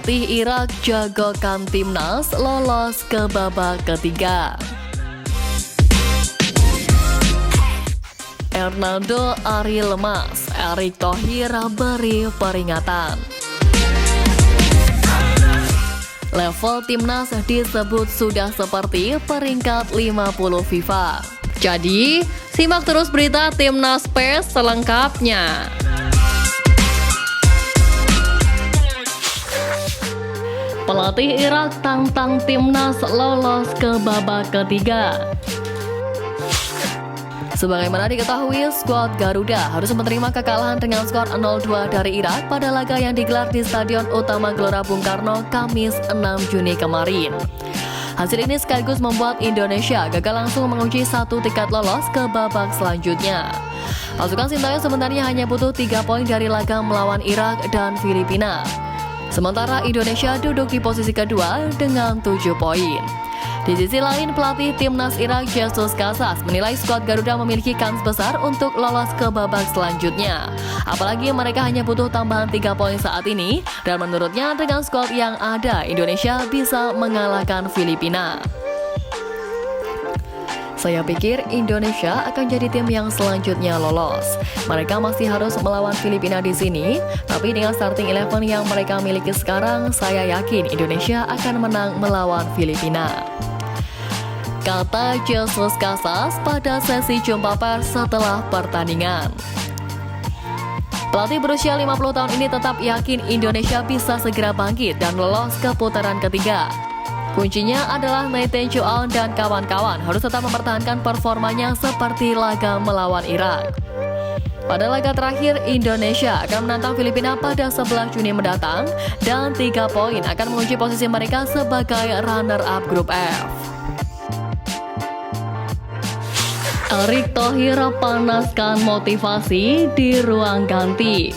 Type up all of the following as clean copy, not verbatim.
Pelatih Irak jagokan timnas lolos ke babak ketiga. Hernando Ari lemas, Erick Thohir beri peringatan. Level timnas disebut sudah seperti peringkat 50 FIFA. Jadi, simak terus berita Timnas PES selengkapnya. Pelatih Irak tantang timnas lolos ke babak ketiga. Sebagaimana diketahui, skuad Garuda harus menerima kekalahan dengan skor 0-2 dari Irak pada laga yang digelar di Stadion Utama Gelora Bung Karno, Kamis 6 Juni kemarin. Hasil ini sekaligus membuat Indonesia gagal langsung mengunci satu tiket lolos ke babak selanjutnya. Pasukan Sintayong sebenarnya hanya butuh 3 poin dari laga melawan Irak dan Filipina. Sementara Indonesia duduk di posisi kedua dengan 7 poin. Di sisi lain, pelatih timnas Irak Jesus Casas menilai skuad Garuda memiliki kans besar untuk lolos ke babak selanjutnya. Apalagi mereka hanya butuh tambahan 3 poin saat ini, dan menurutnya dengan skuad yang ada, Indonesia bisa mengalahkan Filipina. Saya pikir Indonesia akan jadi tim yang selanjutnya lolos. Mereka masih harus melawan Filipina di sini, tapi dengan starting 11 yang mereka miliki sekarang, saya yakin Indonesia akan menang melawan Filipina. Kata Jesus Casas pada sesi jumpa pers setelah pertandingan. Pelatih berusia 50 tahun ini tetap yakin Indonesia bisa segera bangkit dan lolos ke putaran ketiga. Kuncinya adalah Nathan Chuan dan kawan-kawan harus tetap mempertahankan performanya seperti laga melawan Irak. Pada laga terakhir, Indonesia akan menantang Filipina pada 11 Juni mendatang, dan 3 poin akan mengunci posisi mereka sebagai runner-up grup F. Erick Thohir panaskan motivasi di ruang ganti.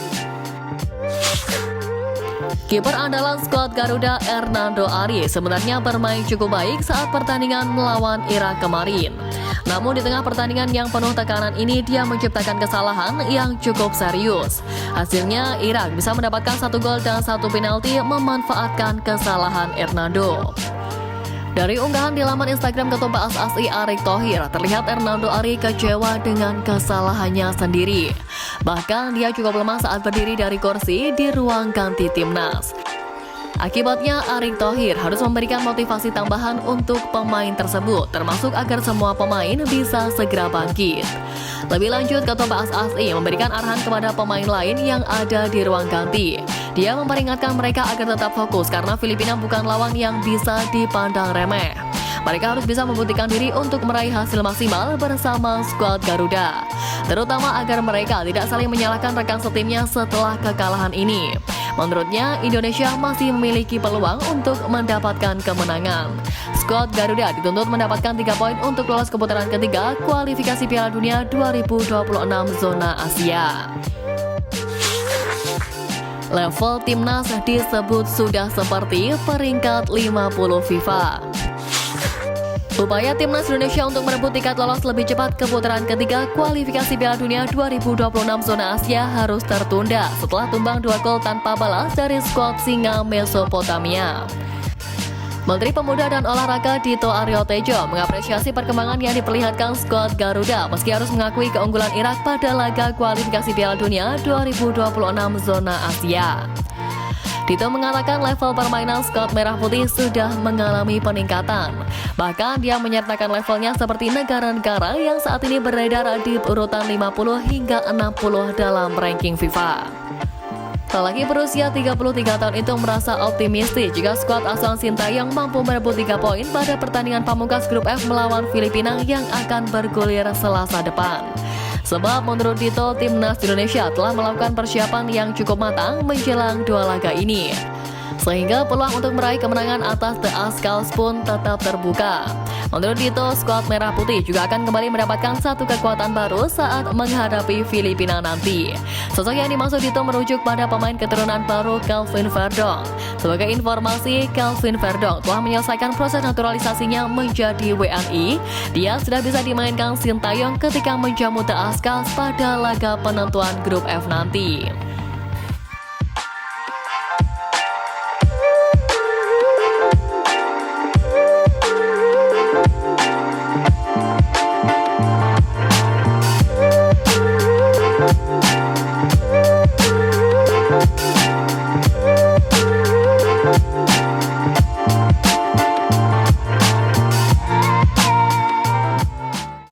Kiper andalan skuad Garuda Hernando Ari sebenarnya bermain cukup baik saat pertandingan melawan Irak kemarin. Namun di tengah pertandingan yang penuh tekanan ini, dia menciptakan kesalahan yang cukup serius. Hasilnya Irak bisa mendapatkan 1 gol dan 1 penalti memanfaatkan kesalahan Hernando. Dari unggahan di laman Instagram Ketua PSSI Erick Thohir, terlihat Hernando Ari kecewa dengan kesalahannya sendiri. Bahkan dia cukup lemah saat berdiri dari kursi di ruang ganti timnas. Akibatnya Erick Thohir harus memberikan motivasi tambahan untuk pemain tersebut, termasuk agar semua pemain bisa segera bangkit. Lebih lanjut, Ketua PSSI memberikan arahan kepada pemain lain yang ada di ruang ganti. Dia memperingatkan mereka agar tetap fokus karena Filipina bukan lawan yang bisa dipandang remeh. Mereka harus bisa membuktikan diri untuk meraih hasil maksimal bersama skuad Garuda, terutama agar mereka tidak saling menyalahkan rekan setimnya setelah kekalahan ini. Menurutnya, Indonesia masih memiliki peluang untuk mendapatkan kemenangan. Skuad Garuda dituntut mendapatkan 3 poin untuk lolos ke putaran ketiga kualifikasi Piala Dunia 2026 zona Asia. Level timnas disebut sudah seperti peringkat 50 FIFA. Upaya timnas Indonesia untuk merebut tiket lolos lebih cepat ke putaran ketiga kualifikasi Piala Dunia 2026 zona Asia harus tertunda setelah tumbang 2 gol tanpa balas dari skuad Singa Mesopotamia. Menteri Pemuda dan Olahraga Dito Aryo Tejo mengapresiasi perkembangan yang diperlihatkan skuad Garuda meski harus mengakui keunggulan Irak pada laga kualifikasi Piala Dunia 2026 zona Asia. Dito mengatakan level permainan skuad Merah Putih sudah mengalami peningkatan. Bahkan dia menyertakan levelnya seperti negara-negara yang saat ini beredar di urutan 50 hingga 60 dalam ranking FIFA. Lelaki berusia 33 tahun itu merasa optimistis jika skuad asal Sintayong mampu merebut 3 poin pada pertandingan pamungkas grup F melawan Filipina yang akan bergulir Selasa depan. Sebab menurut Dito, timnas Indonesia telah melakukan persiapan yang cukup matang menjelang 2 laga ini, sehingga peluang untuk meraih kemenangan atas The Azkals pun tetap terbuka. Menurut Dito, skuad Merah Putih juga akan kembali mendapatkan satu kekuatan baru saat menghadapi Filipina nanti. Sosok yang dimaksud Dito merujuk pada pemain keturunan baru Kelvin Verdong. Sebagai informasi, Kelvin Verdong telah menyelesaikan proses naturalisasinya menjadi WNI. Dia sudah bisa dimainkan Sintayong ketika menjamu The Azkals pada laga penentuan grup F nanti.